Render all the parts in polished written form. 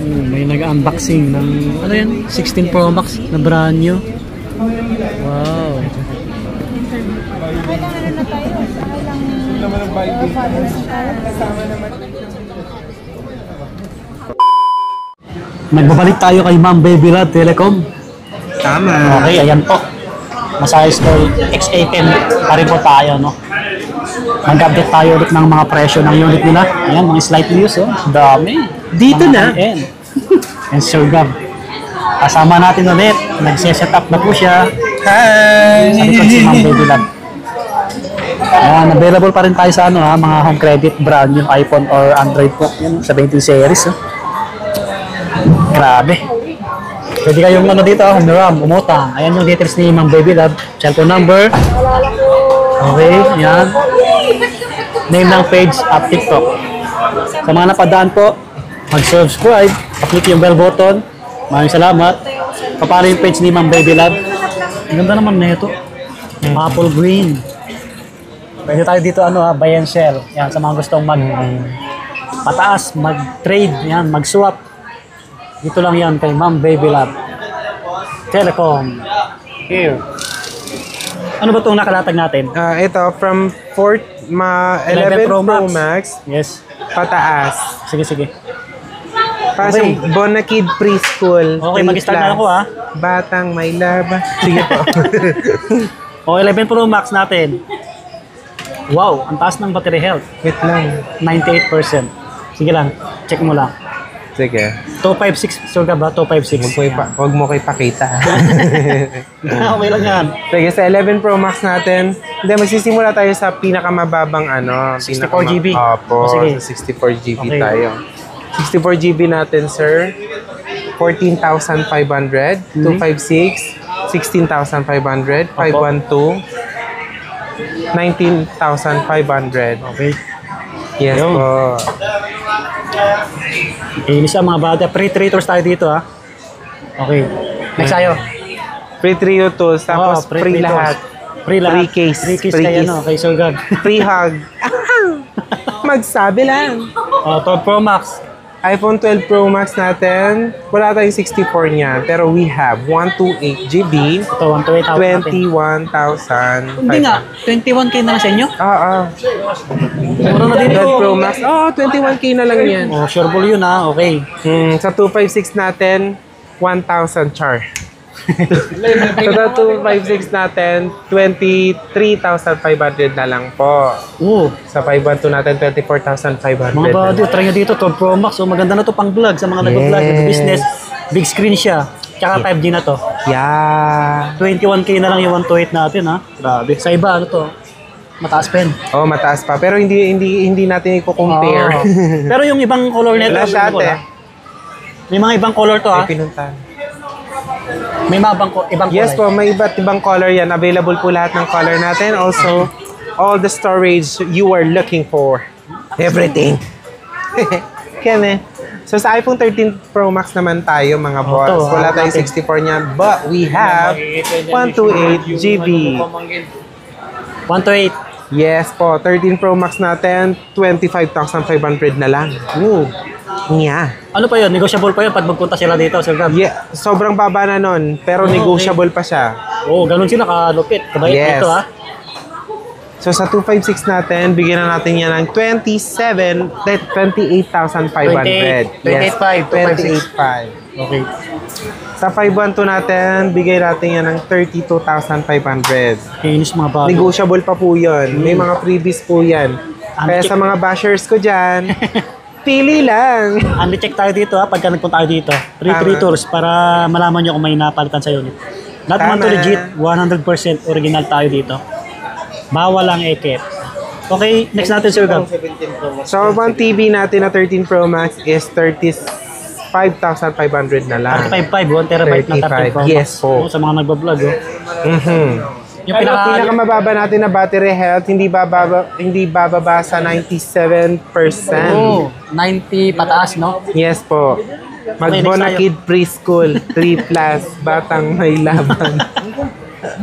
May nag-unboxing ng ano yan? 16 Pro Max na brand new. Wow. Nagbabalik tayo kay Ma'am Baby Love Telecom. Tama. Okay, ayan po. Masaya Store X810 pa rin po tayo, no? Mag-update tayo ulit ng mga presyo ng unit nila. Ayan, mga slight news, oh. Dami. Dito na. And Sir Gab. Kasama natin ulit. Nagse-set up na po siya. Hi! Sa likod si Ma'am Baby Love. Ayan, available pa rin tayo sa ano, ha, mga home credit brand yung iPhone or Android po. Yan, 17 series. Oh. Grabe. Pwede kayong ano dito, humiram, umutang. Ayan yung details ni Ma'am Baby Love. Cellphone number. Okay, yan. Name ng page at TikTok. Sa mga napadaan po, mag-subscribe, paklik yung bell button. Maraming salamat. Papalo yung page ni Ma'am Baby Love. Ang ganda naman na ito. Apple green. Pwede tayo dito ano, buy and sell. Yan, sa mga gustong pataas, mag-trade, yan, mag-swap. Dito lang yan kay Ma'am Baby Love Telecom. Here. Ano ba itong nakalatag natin? Ito, from 11 Pro Max. Yes. Pataas. Sige, sige. Para sa Bonakid Preschool. Okay, mag-start na ako ha. Batang may laba. Sige po. O, 11 Pro Max natin. Wow, ang taas ng battery health. Wait lang. 98%. Sige lang, check mo lang. Sige. 256, sure ka ba? 256. Huwag mo ko ipakita. Okay lang yan. Sige, sa 11 Pro Max natin, hindi, magsisimula tayo sa pinakamababang ano. 64GB. Opo, sige. sa 64GB Okay. tayo. 64GB natin, sir. 14,500. 256. 16,500. 512. 19,500. Okay. Yes Yo. po. Inis mga bata. Pre-treaters tayo dito ha. Okay. Next tayo. Free trio tools, tapos free lahat. Free lahat. Free case. Free case Free kay, case. ano, kay Sir Gag. Free hug. Magsabi lang. 12 Pro Max. iPhone 12 Pro Max natin, wala tayong 64 niya, pero we have 128GB, Ito, 128,000. 21,000. Hindi nga. 21K na lang sa inyo? Mura na dito. 12 Pro Max, 21K na lang yan. Oh, sure ball yun ha. Okay. Sa 256 natin, 1,000 char. Sa 256 natin, 23,500 na lang po. Sa 512 natin, 24,500 Mga body, try nyo dito, 12 Pro Max. So, maganda na to pang vlog sa mga nag-vlog, nag-business. Big screen siya. Tsaka 5G na to. Yeah. 21K na lang yung 128 natin ha. Grabe. Sa iba, ano to? Mataas pen. Oh, mataas pa. Pero hindi natin i-compare. Pero yung ibang color nito, Wala siya, ate. May mga ibang color to ha. May pinuntahan. May mga ibang color. Yes po, may iba't ibang color yan. Available po lahat ng color natin. Also, all the storage you are looking for. Everything. Kaya so sa iPhone 13 Pro Max naman tayo mga boss. Wala tayong 64 niyan. But we have 128GB. 128. Yes po, 13 Pro Max natin, 25,500 na lang. Ooh. Yeah. Ano pa yun? Negotiable pa yun pag magpunta sila dito, Sir Gab? Yeah, sobrang baba na nun, pero negotiable pa siya. Oo, ganun sila kalupit. Kabait dito ha. So sa 256 natin, bigyan na natin yan ng 28,500. 28,500. Yes, 28,500. Okay. Sa 512 natin, bigay natin yan ng 32,500. Kinis mga bago. Negotiable pa po yun. May mga freebies po yan. Kaya sa mga bashers ko dyan, pili lang. Check tayo dito ha, pagka nagpunta tayo dito. Free tours para malaman nyo kung may napalitan sa unit. Lahat naman to legit, 100% original tayo dito. Bawal lang eket. Okay, next natin Sir Gab. So, 1 TV natin na 13 Pro Max is 35,500 na lang. 35.5, 1 terabyte na 13 Pro Max. Yes po. Sa mga nagbablog. Yung pinakamababa natin na battery health, hindi bababa sa 97%. Oh, 90 pataas, no? Yes po. Mag-Bonakid Preschool, 3+, batang may laban.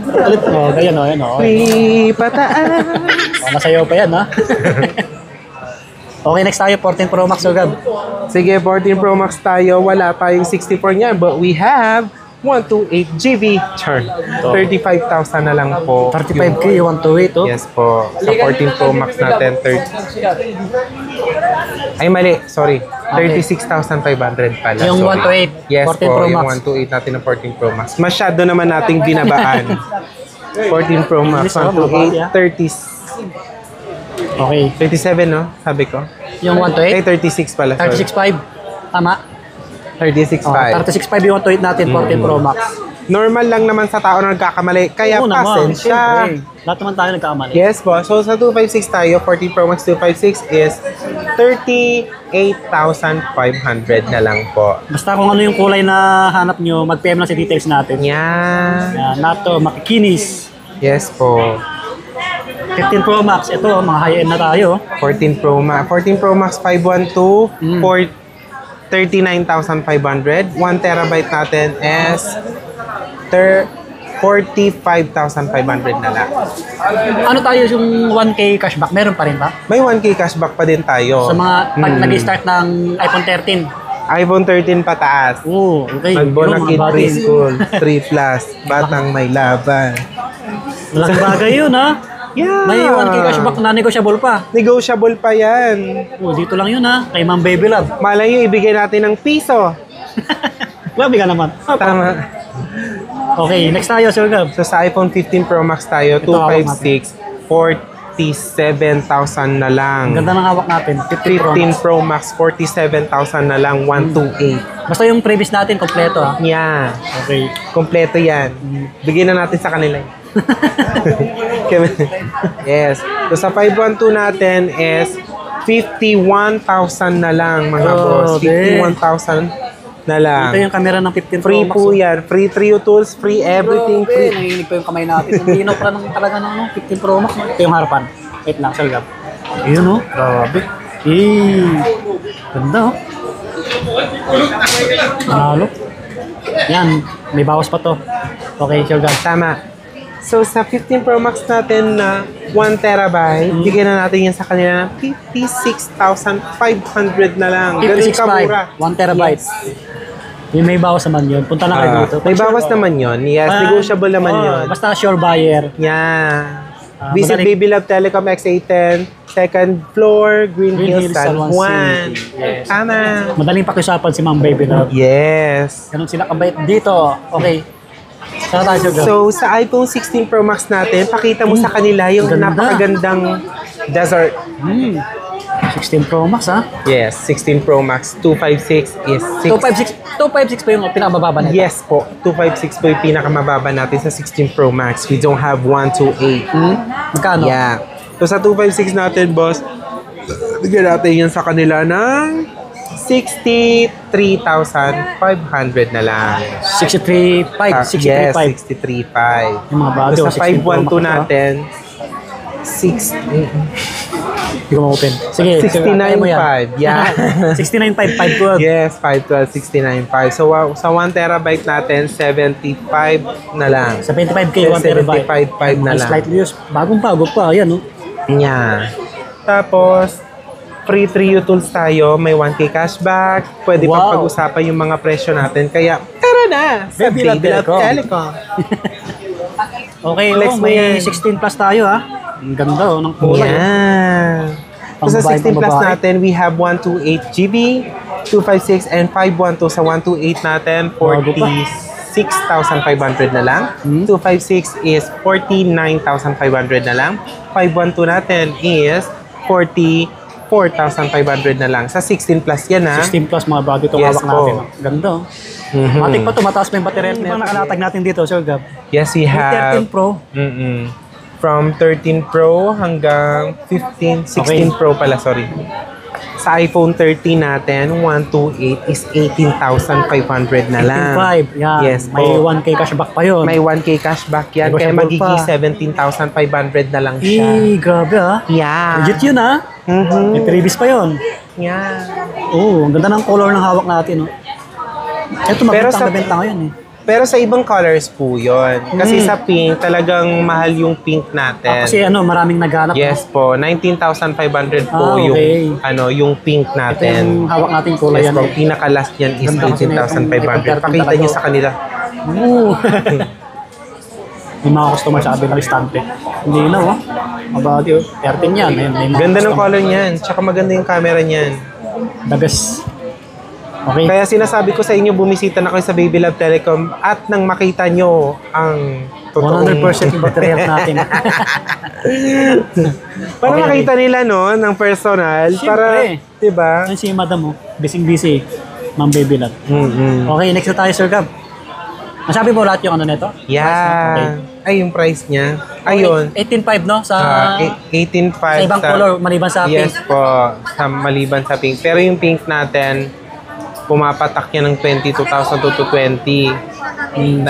Ulit mo, ganyan o, yan o. Pataas. Nasayaw pa yan, ha? Okay, next tayo, 14 Pro Max, Sir Gab. Sige, 14 Pro Max tayo. Wala tayong 64 niyan, but we have 128 GB. Char. 35,000 na lang po. 35K, 128, oh. Yes po. Sa 14 Pro Max natin, 30. Ay, mali. Sorry. 36,500 pala. Yung Sorry. 128, Yes 14 po, Pro yung Max. 128 natin ng 14 Pro Max. Masyado naman nating binabaan. 14 Pro Max, 128, 30. Okay. 37, no? Sabi ko. Yung Ay, 128, 36 pala. Sorry. 36.5. Tama? 36.5. 36.5 yung 128 natin, 14 Pro Max. Normal lang naman sa tao na nagkakamali. Kaya Oo naman, pasensya. syempre. Lahat naman tayo nagkakamali. Yes po. So sa 256 tayo, 14 Pro Max 256 is 38,500 na lang po. Basta kung ano yung kulay na hanap nyo, mag-PM lang sa details natin. Yan. Yan, nato, makikinis. Yes po. 15 Pro Max, ito, mga high-end na tayo. 14 Pro Max. 14 Pro Max 512 for 39,500. 1 terabyte natin is 45,500 na lang. Ano tayo yung 1K cashback? Meron pa rin ba? May 1K cashback pa din tayo. Sa mga pag nag-start ng iPhone 13. iPhone 13 pataas. Oo, okay. Magbona Yun, Kid mga bagay. Preschool, 3 plus, batang may laban. Malaking bagay yun, ha? Yeah. May 1K cashback na negotiable pa. Negotiable pa yan. Oh, dito lang yun, ha? Kay Ma'am Baby Love. Malay nyo, ibigay natin ng piso. Grabe ka naman. Tama. Okay, next tayo, Sir Gab. So sa iPhone 15 Pro Max tayo, Ito, hawak 256, 47,000 na lang. Ang ganda ng hawak natin. 15 Pro Max. 15 Pro Max, 47,000 na lang, 128. Basta yung previous natin, kompleto, ha? Yeah. Okay. Kompleto yan. Bigyan na natin sa kanila. Yes. So sa 512 natin is 51,000 na lang, mga boss. Okay. 51,000 na lang. Ito yung camera ng 15 Pro Free Max. po yan. Free Trio tools, free everything. Grabe, Free. nanginig pa yung kamay natin. Hindi na pala ng talaga ng 15 Pro Max. Ito yung harapan. Wait lang, Sir Gab. Ayun, oh. Grabe. Ganda, oh. Nalo. Yan. May bawas pa to. Okay, Sir Gab. Tama. So sa 15 Pro Max natin na 1 terabyte, bigyan na natin yan sa kanila ng 56,500 na lang. Ganun 56.5. kamura. 1 terabyte. Yung may bawas naman yun. Punta na kayo dito. May bawas naman yon. Yes, negotiable naman yon. Basta sure buyer. Yeah. Visit madaling- Baby Love Telecom X810, second floor, Green Hills, San Juan. Yes. Tama. Madaling pakiusapan si Ma'am Baby Love. Yes. Ganun sila kabait dito. Okay. Saan tayo, Sir Gab? So, sa iPhone 16 Pro Max natin, pakita mo sa kanila yung Ganda. napakagandang desert. 16 Pro Max, ha? Yes, 16 Pro Max. 256 is 256 pa yung pinakababa nito. Yes po, 256 po yung pinakamababa natin sa 16 Pro Max. We don't have 128. Magkano? Yeah. So sa 256 natin, boss, bigyan natin yan sa kanila ng 63,500 na lang. 63.5. Yes, 63.5. 63,500. Yung mga bago, So sa 16 Pro Max 512 natin, 6, Hindi ko ma-open. Sige, 69,500. Yeah. 69.5, 512. Yes, 512, 69,500. So sa 1 terabyte natin, 75 na lang. Sa 25K, 1 terabyte. 75.5 na lang. Slightly used. Bagong-bago pa. Ayan, oh. Yeah. Tapos, free Trio tools tayo. May 1K cashback. Pwede Wow. pang pag-usapan yung mga presyo natin. Kaya, tara na! Sa Baby Love Telecom. Telecom. Okay, Flex mo may yan. 16 plus tayo, ha? Ang ganda, oh, ng kulay. Yeah. So sa Pang babae, 16 plus pang babae. natin, we have 128 GB, 256, and 512. Sa 128 natin, Bago pa. 46,500 na lang. 256 is 49,500 na lang. 512 natin is 44,500 na lang. Sa 16 plus yan, ha? 16 plus mga bago itong Yes hawak po. natin. Oh. Ganda, oh. Matik pa ito, mataas pa yung baterya. Ano bang nakalatag natin dito, Sir Gab? Yes, we Yung have 13 Pro. From 13 Pro hanggang 15, 16 Okay. Pro pala, sorry. Sa iPhone 13 natin, 128 is 18,500 na lang. 18.5. Yan. Yes May po. 1K cashback pa yun. May 1K cashback yan, kaya Negotiable magiging pa. 17,500 na lang siya. Grabe, ha? Yeah. Legit yun, ha? May previous pa yun. Yeah. Oo, ang ganda ng color ng hawak natin, oh. Ito, Pero sa- mabenta ngayon, eh. Pero sa ibang colors po yun. Kasi sa pink, talagang mahal yung pink natin. Kasi maraming naghanap. Yes po, 19,500 po okay. yung pink Ito natin. yung hawak nating kulay Yes yan. po, pinaka-last yan is Ganda kasi na itong 18,500. Pakita talaga. niyo sa kanila. Ooh. May mga customer sa kabilang istante. Hindi na, oh. Mabadi, oh. 13 yan. Ayun, may mga Ganda ng customer. color niyan. Tsaka maganda yung camera niyan. Dagas. Okay. Kaya sinasabi ko sa inyo, bumisita na kayo sa Baby Love Telecom at nang makita nyo ang totoong... 100% yung battery health natin. Para Okay, makita nila, no, ng personal. Para, Siyempre. diba? Ayun si madam, oh. Busy-busy. Ma'am Baby Love. Okay, next na tayo, Sir Gab. Nasabi mo lahat yung ano nito? Yeah. Ay, yung price niya. Ayun. 18.5, no? Sa 18.5 sa ibang color, maliban sa Yes pink. po, sa maliban sa pink. Pero yung pink natin, pumapatak niya ng 22,000 to 20.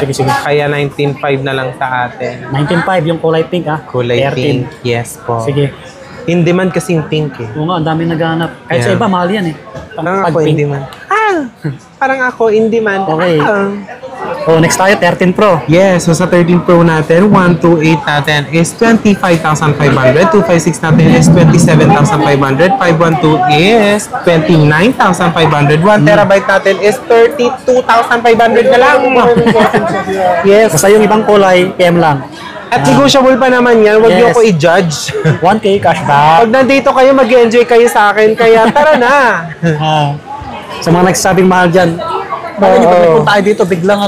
Sige, sige. Kaya 19.5 na lang sa atin. 19.5 yung kulay pink, ha? Kulay 13. pink. Yes po. Sige. In demand kasing pink eh. Oo nga, ang dami naghahanap. Kahit sa Yeah. iba, mahal yan eh. Parang Pag ako in pink. demand. Parang ako in demand. Okay. Oh, next tayo, 13 Pro. Yes, so sa 13 Pro natin, 128 natin is 25,500, 256 natin is 27,500, 512 is 29,500, 1 terabyte natin is 32,500 na lang. Yes. Basta yung ibang kulay, PM lang. At negotiable pa naman yan, huwag niyo Yes. ako i-judge. 1K cashback. Pag nandito kayo, mag-enjoy kayo sa akin, kaya tara na. Sa mga nagsasabing mahal dyan, bakit Oo. pag nagpunta tayo dito, biglang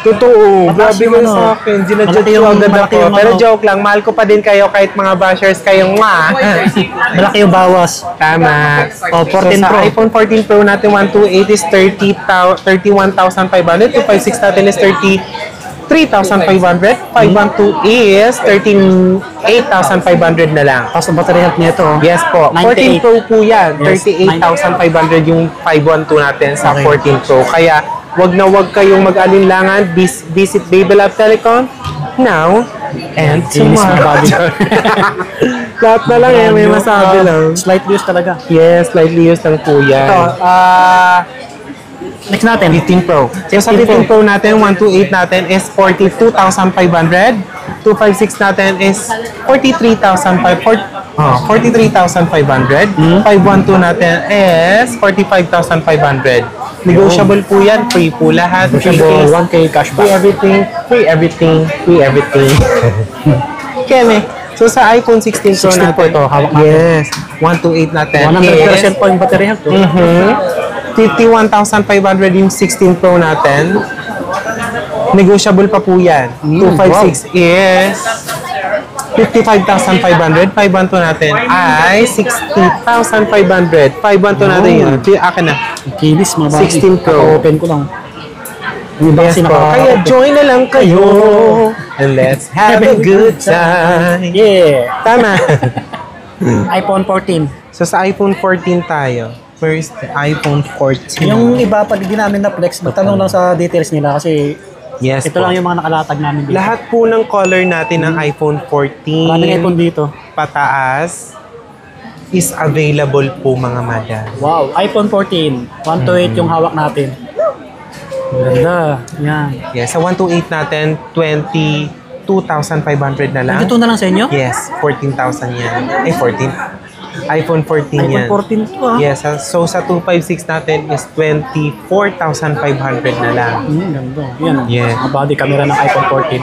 Totoo, Mataas grabe yung kayo ano, sa akin. Ginadjudge malaki ko yung- agad malaki ako. yung Pero ano. joke lang, mahal ko pa din kayo kahit mga bashers kayong malaki yung bawas. Tama. Oh, 14 so, sa Pro. iPhone 14 Pro natin, 128 is 31,500. 256 natin is 33,500. 512 is 38,500 na lang. Tapos ang battery health nito, oh. Yes po. 14 98. Pro po yan. Yes, 38,500 yung 512 natin sa Okay. 14 Pro. Kaya, wag na wag kayong mag-alinlangan. Visit Baby Love Telecom now and Inis na tomorrow. body. Lahat na lang eh, may masabi lang. Slight views talaga. Yes, slightly used lang po yan. Ito, next natin. 15 Pro. So sa 15 Pro natin, 128 natin is 42,500. 256 natin is 43,500. 512 natin is 45,500. Negotiable po yan. Free po lahat. Negotiable, 1K Free cashback. everything. Free everything. Free everything. Keme. So sa iPhone 16 Pro 16 po natin. ito, hawak natin. Yes. 128 natin 100% po yung battery health. Oh. 51,500 yung 16 Pro natin. Negotiable pa po yan. 256 is 55,500. 512 natin ay 60,500. 512 natin yun. Akin na. Kilis, mga body. 16 Pro. Open ko lang. Yung iba Yes kasi po. Kaya join na lang kayo. And let's have a good time. Yeah. Tama. iPhone 14. So sa iPhone 14 tayo. First, iPhone 14. Yung iba, pag di namin na-flex, magtanong lang sa details nila kasi Yes ito po. lang yung mga nakalatag namin dito. Lahat po ng color natin ng iPhone 14 Maraming iPhone dito. pataas is available po mga madam. Wow, iPhone 14. 128 yung hawak natin. Ganda. Yan. Yes, sa 128 natin, 22,500 na lang. Ito na lang sa inyo? Yes, 14,000 yan. 14. iPhone 14 yan. iPhone 14 to ah. Yes, so sa 256 natin is 24,500 na lang. Ganda. Yan. Yes. Mga body camera ng iPhone 14.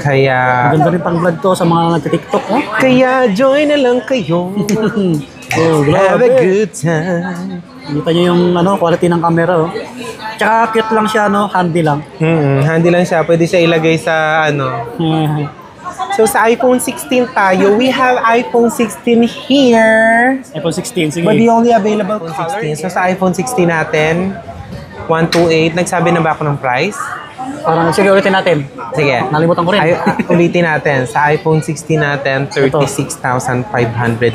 Kaya, Maganda rin pang vlog to sa mga nag-TikTok. Oh. kaya join na lang kayo. Oh, Have a grabe. good time. Kita nyo yung quality ng camera. Oh. Tsaka cute lang siya, handy lang. Handy lang siya. Pwede siya ilagay sa So sa iPhone 16 tayo, we have iPhone 16 here. iPhone 16, sige. But the only available color 16. So sa iPhone 16 natin, 128. Nagsabi na ba ako ng price? Parang sige, ulitin natin. Sige. Nalimutan ko rin. Ulitin natin. Sa iPhone 16 natin, 36,500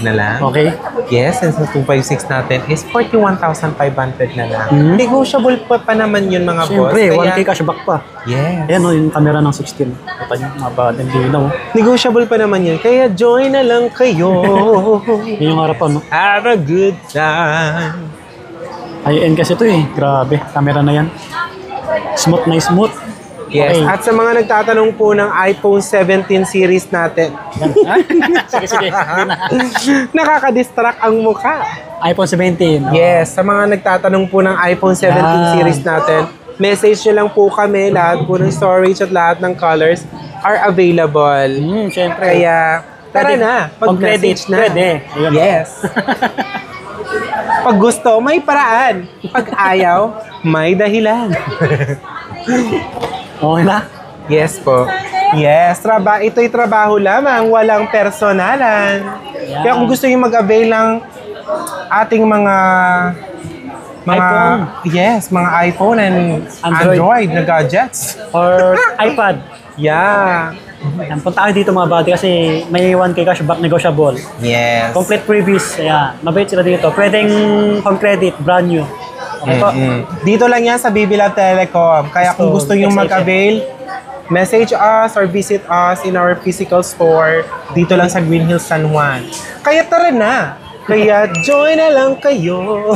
na lang. Okay. Yes, and sa 256 natin is 41,500 na lang. Negotiable pa naman yun mga Siyempre, boss. 1K cashback pa. Yes. Ayan yung camera ng 16. Kita nyo, mga bad and linaw. Negotiable pa naman yun. Kaya join na lang kayo. Yun yung harapan, no? Have a good time. High-end kasi ito eh. Grabe, camera na yan. Smooth na smooth. Yes. Okay. At sa mga nagtatanong po ng iPhone 17 series natin, Sige. nakaka-distract ang mukha. iPhone 17. Yes, sa mga nagtatanong po ng iPhone 17 Yan. series natin, message nyo lang po kami. Lahat po ng storage at lahat ng colors are available. Siyempre. Kaya, tara Pwede- na. Pag-credit, Pag-message na. pwede. Ayun. Yes. Pag gusto, may paraan. Pag ayaw, may dahilan. Okay na? Yes po. Yes, ito'y trabaho lamang, walang personalan. Yeah. Kaya kung gusto niyo mag-avail ng ating mga iPhone. yes, mga iPhone and Android. Android na gadgets. Or iPad. Yeah. Yan, punta kayo dito mga buddy kasi may 1K cashback negotiable. Yes. Complete freebies. Ayan, mabait sila dito. Pwedeng home credit, brand new. Okay po? Dito lang yan sa Bibilab Telecom. Kaya kung gusto niyo mag-avail, message us or visit us in our physical store dito lang sa Green Hills, San Juan. Kaya tara na. Kaya join na lang kayo.